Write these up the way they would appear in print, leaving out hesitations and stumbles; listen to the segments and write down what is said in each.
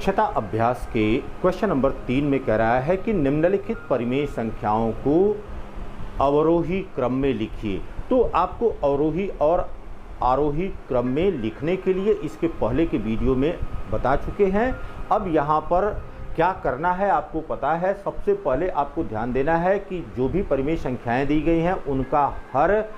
दक्षता अभ्यास के क्वेश्चन नंबर 3 में कह रहा है कि निम्नलिखित परिमेय संख्याओं को अवरोही क्रम में लिखिए। तो आपको अवरोही और आरोही क्रम में लिखने के लिए इसके पहले के वीडियो में बता चुके हैं। अब यहाँ पर क्या करना है आपको पता है। सबसे पहले आपको ध्यान देना है कि जो भी परिमेय संख्याएं दी गई हैं उनका हर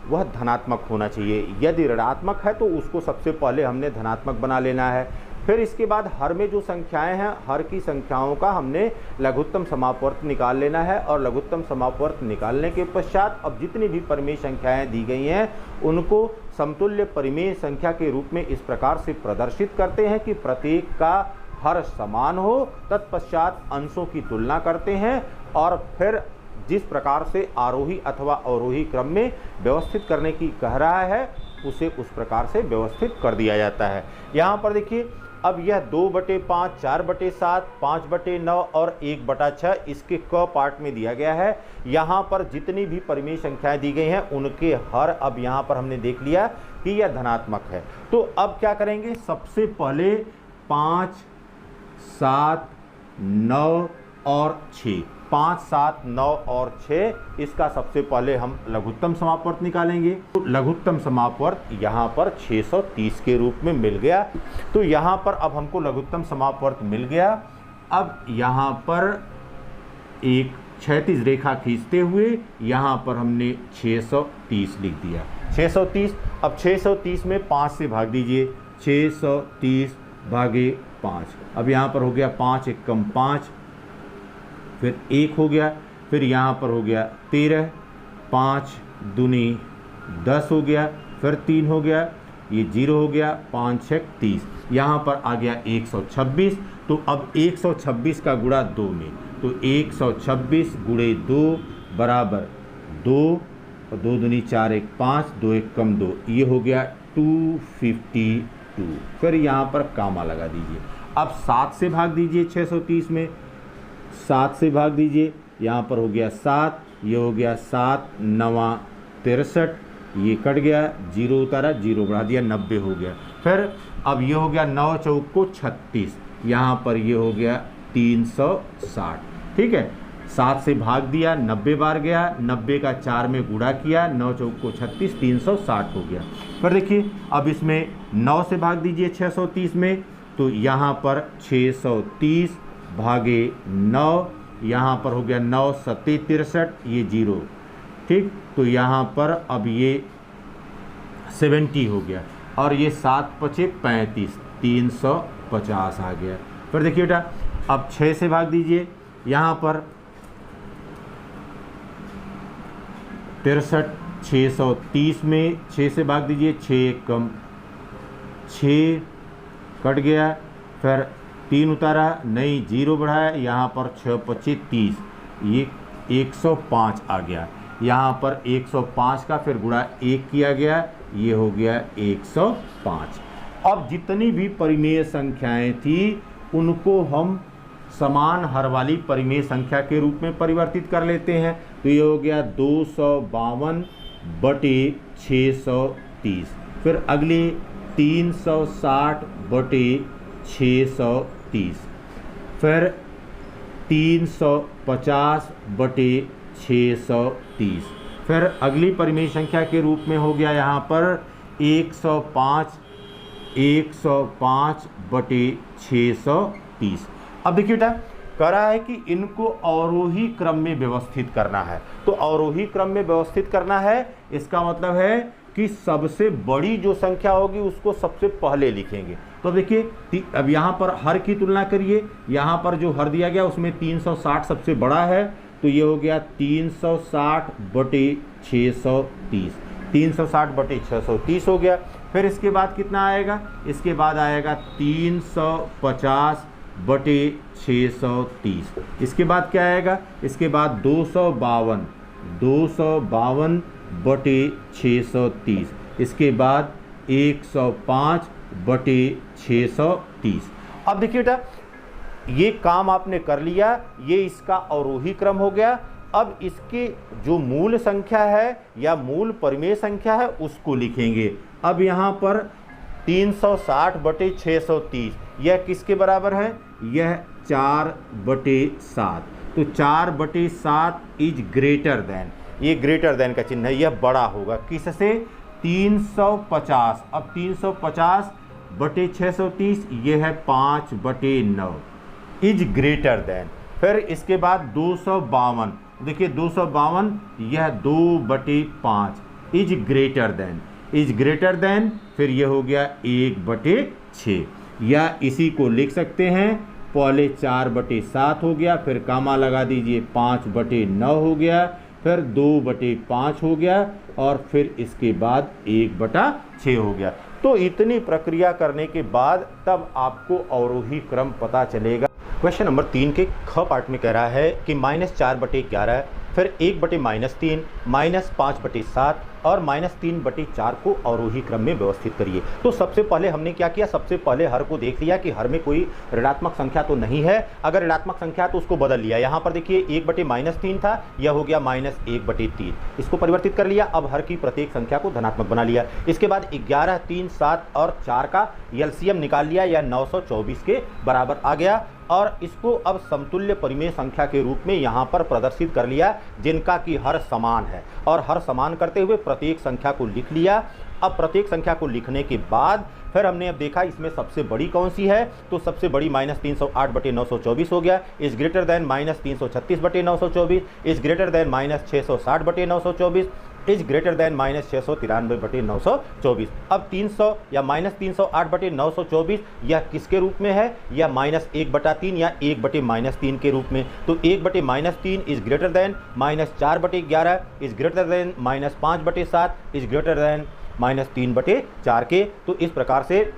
वह धनात्मक होना चाहिए। यदि ऋणात्मक है तो उसको सबसे पहले हमने धनात्मक बना लेना है। फिर इसके बाद हर में जो संख्याएं हैं हर की संख्याओं का हमने लघुत्तम समापवर्त निकाल लेना है और लघुत्तम समापवर्त निकालने के पश्चात अब जितनी भी परिमेय संख्याएं दी गई हैं उनको समतुल्य परिमेय संख्या के रूप में इस प्रकार से प्रदर्शित करते हैं कि प्रत्येक का हर समान हो। तत्पश्चात अंशों की तुलना करते हैं और फिर जिस प्रकार से आरोही अथवा अवरोही क्रम में व्यवस्थित करने की कह रहा है उसे उस प्रकार से व्यवस्थित कर दिया जाता है। यहाँ पर देखिए अब यह 2/5, 4/7, 5/9 और 1/6 इसके क पार्ट में दिया गया है। यहाँ पर जितनी भी परिमेय संख्याएं दी गई हैं उनके हर अब यहाँ पर हमने देख लिया कि यह धनात्मक है। तो अब क्या करेंगे, सबसे पहले 5, 7, 9 और 6, 5, 7, 9 और 6 इसका सबसे पहले हम लघुत्तम समापवर्त निकालेंगे। तो लघुत्तम समापवर्त यहाँ पर 630 के रूप में मिल गया। तो यहाँ पर अब हमको लघुत्तम समापवर्त मिल गया। अब यहाँ पर एक क्षैतिज रेखा खींचते हुए यहाँ पर हमने 630 लिख दिया। 630, अब 630 में 5 से भाग दीजिए। 630 भागे 5, अब यहाँ पर हो गया 5 एकम 5, फिर 1 हो गया, फिर यहाँ पर हो गया 13, 5 दूनी 10 हो गया, फिर 3 हो गया, ये 0 हो गया, 5 6 30, यहाँ पर आ गया 126। तो अब 126 का गुणा 2 में, तो 126 गुणे 2 बराबर 2 और 2 दूनी 4 1 5, 2 एकम 2, ये हो गया 252। फिर यहाँ पर कामा लगा दीजिए। अब 7 से भाग दीजिए 630 में, 7 से भाग दीजिए, यहाँ पर हो गया 7, ये हो गया 7 9 63, ये कट गया, 0 उतारा, 0 बढ़ा दिया, 90 हो गया। फिर अब ये हो गया 9 चौक को 36, यहाँ पर ये हो गया 360। ठीक है, 7 से भाग दिया, 90 बार गया, 90 का 4 में गुणा किया, 9 चौक को 36, 360 हो गया। फिर देखिए अब इसमें 9 से भाग दीजिए 630 में, तो यहाँ पर 630 भागे 9, यहाँ पर हो गया 9 7 63, ये 0। ठीक, तो यहाँ पर अब ये 70 हो गया और ये 7 5 35, 350 आ गया। फिर देखिए बेटा अब 6 से भाग दीजिए, यहाँ पर 63, 630 में 6 से भाग दीजिए, 6 एकम 6 कट गया, फिर 3 उतारा, नहीं 0 बढ़ाया, यहाँ पर 6 25 30, ये 105 आ गया। यहाँ पर 105 का फिर गुणा 1 किया गया, ये हो गया 105। अब जितनी भी परिमेय संख्याएं थी उनको हम समान हर वाली परिमेय संख्या के रूप में परिवर्तित कर लेते हैं। तो ये हो गया 252/630, फिर अगली 360/630, फिर 350/630, फिर अगली परिमेय संख्या के रूप में हो गया यहाँ पर 105/630। अब देखिए बेटा कह रहा है कि इनको अवरोही क्रम में व्यवस्थित करना है। तो अवरोही क्रम में व्यवस्थित करना है इसका मतलब है कि सबसे बड़ी जो संख्या होगी उसको सबसे पहले लिखेंगे। तो देखिए अब यहाँ पर हर की तुलना करिए, यहाँ पर जो हर दिया गया उसमें 360 सबसे बड़ा है, तो ये हो गया 360/630, 360/630 हो गया। फिर इसके बाद कितना आएगा, इसके बाद आएगा 350/630, इसके बाद क्या आएगा, इसके बाद 252/630, इसके बाद 105/630। अब देखिए बेटा ये काम आपने कर लिया, ये इसका अवरोही क्रम हो गया। अब इसकी जो मूल संख्या है या मूल परिमेय संख्या है उसको लिखेंगे। अब यहाँ पर 360/630 यह किसके बराबर है, यह 4/7। तो 4/7 इज ग्रेटर देन, ये ग्रेटर देन का चिन्ह है, यह बड़ा होगा किससे, 350। अब 350/630 ये है 5/9 इज ग्रेटर देन। फिर इसके बाद 252, देखिए 252 यह 2/5 is greater than, is greater than, फिर ये हो गया 1/6। या इसी को लिख सकते हैं, पहले 4/7 हो गया, फिर कामा लगा दीजिए 5/9 हो गया, फिर 2/5 हो गया, और फिर इसके बाद 1/6 हो गया। तो इतनी प्रक्रिया करने के बाद तब आपको अवरोही क्रम पता चलेगा। क्वेश्चन नंबर 3 के ख पार्ट में कह रहा है कि -4/11, फिर 1/-3, -5/7 और -3/4 को अवरोही क्रम में व्यवस्थित करिए। तो सबसे पहले हमने क्या किया, सबसे पहले हर को देख लिया कि हर में कोई ऋणात्मक संख्या तो नहीं है। अगर ऋणात्मक संख्या तो उसको बदल लिया। यहाँ पर देखिए 1/-3 था, यह हो गया -1/3, इसको परिवर्तित कर लिया। अब हर की प्रत्येक संख्या को धनात्मक बना लिया। इसके बाद 11, 3, 7 और 4 का एलसीएम निकाल लिया, यह 924 के बराबर आ गया। और इसको अब समतुल्य परिमेय संख्या के रूप में यहाँ पर प्रदर्शित कर लिया, जिनका कि हर समान है। और हर समान करते हुए प्रत्येक संख्या को लिख लिया। अब प्रत्येक संख्या को लिखने के बाद फिर हमने अब देखा इसमें सबसे बड़ी कौन सी है, तो सबसे बड़ी -308/924 हो गया, is greater than -336/924, is greater than -660/924, is greater than -693/924। अब 300 या -308/924 यह किसके रूप में है, यह -1/3 या 1/-3 के रूप में। तो 1/-3 is greater than -4/11 is greater than -5/7 is greater than -3/4 के। तो इस प्रकार से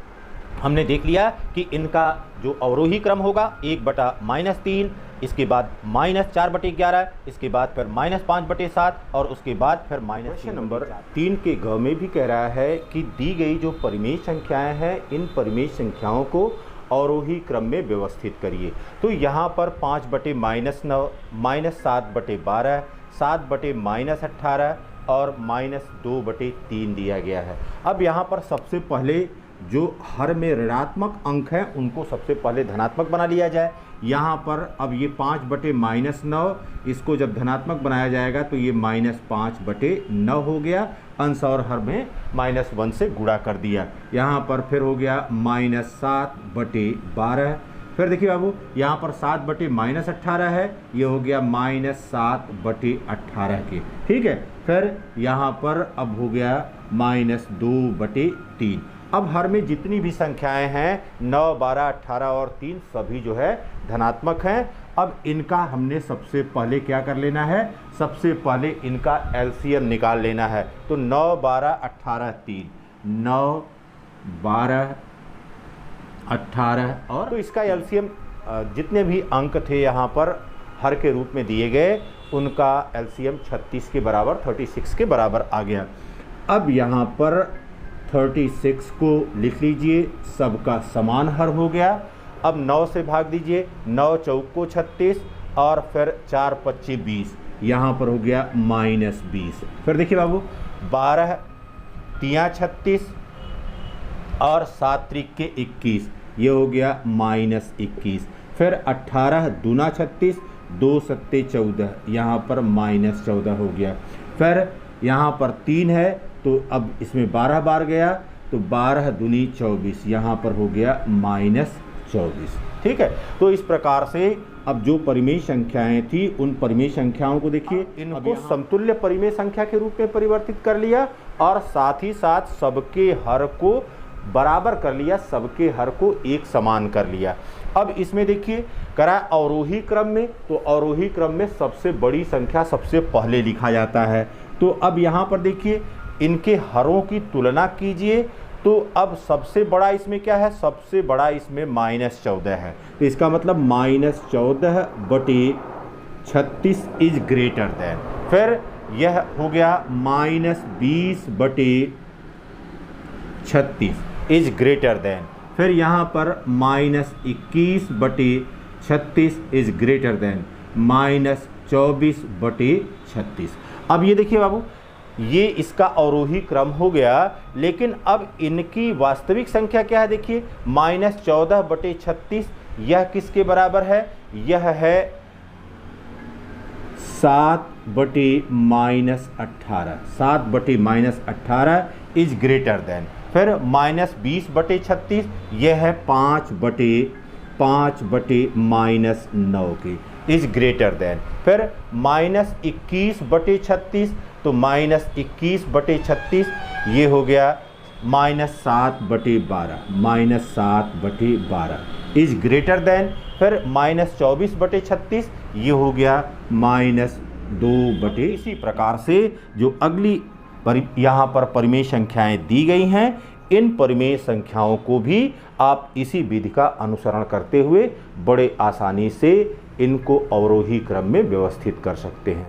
हमने देख लिया कि इनका जो अवरोही क्रम होगा 1/-3, इसके बाद -4/11, इसके बाद फिर -5/7 और उसके बाद फिर क्वेश्चन नंबर 3 के ग में भी कह रहा है कि दी गई जो परिमेय संख्याएं हैं, इन परिमेय संख्याओं को अवरोही क्रम में व्यवस्थित करिए। तो यहाँ पर 5/-9, -7/12, 7/-18 और -2/3 दिया गया है। अब यहाँ पर सबसे पहले जो हर में ऋणात्मक अंक हैं उनको सबसे पहले धनात्मक बना लिया जाए। यहाँ पर अब ये 5/-9, इसको जब धनात्मक बनाया जाएगा तो ये -5/9 हो गया। अंश और हर में -1 से गुणा कर दिया। यहाँ पर फिर हो गया -7/12। फिर देखिए बाबू, यहाँ पर 7/-18 है, ये हो गया -7/18 के, ठीक है। फिर यहाँ पर अब हो गया -2/3। अब हर में जितनी भी संख्याएं हैं 9, 12, 18 और 3 सभी जो है धनात्मक हैं। अब इनका हमने सबसे पहले क्या कर लेना है, सबसे पहले इनका एलसीएम निकाल लेना है। तो 9, 12, 18, 3, 9, 12, 18 और तो इसका एलसीएम जितने भी अंक थे यहाँ पर हर के रूप में दिए गए, उनका एलसीएम 36 के बराबर, 36 के बराबर आ गया। अब यहाँ पर 36 को लिख लीजिए, सबका समान हर हो गया। अब 9 से भाग दीजिए, 9 चौक को 36 और फिर 4 पच्चे 20, यहाँ पर हो गया -20। फिर देखिए बाबू, 12 तिया 36 और 7 त्रिक के 21, ये हो गया -21। फिर 18 दूना 36, 2 सत्ते 14, यहाँ पर -14 हो गया। फिर यहाँ पर 3 है तो अब इसमें 12 बार गया, तो 12 दूनी 24, यहाँ पर हो गया -24, ठीक है। तो इस प्रकार से अब जो परिमेय संख्याएं थी उन परिमेय संख्याओं को देखिए, इनको समतुल्य परिमेय संख्या के रूप में परिवर्तित कर लिया और साथ ही साथ सबके हर को बराबर कर लिया, सबके हर को एक समान कर लिया। अब इसमें देखिए करा अवरोही क्रम में, तो अवरोही क्रम में सबसे बड़ी संख्या सबसे पहले लिखा जाता है। तो अब यहाँ पर देखिए इनके हरों की तुलना कीजिए, तो अब सबसे बड़ा इसमें क्या है, सबसे बड़ा इसमें -14 है। तो इसका मतलब -14/36 इज ग्रेटर देन। फिर यह हो गया -20/36 इज ग्रेटर देन। फिर यहाँ पर -21/36 इज ग्रेटर देन, -24/36। अब ये देखिए बाबू, ये इसका अवरोही क्रम हो गया। लेकिन अब इनकी वास्तविक संख्या क्या है, देखिए -14/36, यह किसके बराबर है, यह है 7/-18, 7/-18 इज ग्रेटर देन। फिर -20/36, यह है 5/-9 के, इज ग्रेटर देन। फिर -21/36, तो -21/36 ये हो गया -7/12, -7/12 इज ग्रेटर देन। फिर -24/36 ये हो गया -2/। इसी प्रकार से जो अगली यहाँ पर परिमेय संख्याएं दी गई हैं, इन परिमेय संख्याओं को भी आप इसी विधि का अनुसरण करते हुए बड़े आसानी से इनको अवरोही क्रम में व्यवस्थित कर सकते हैं।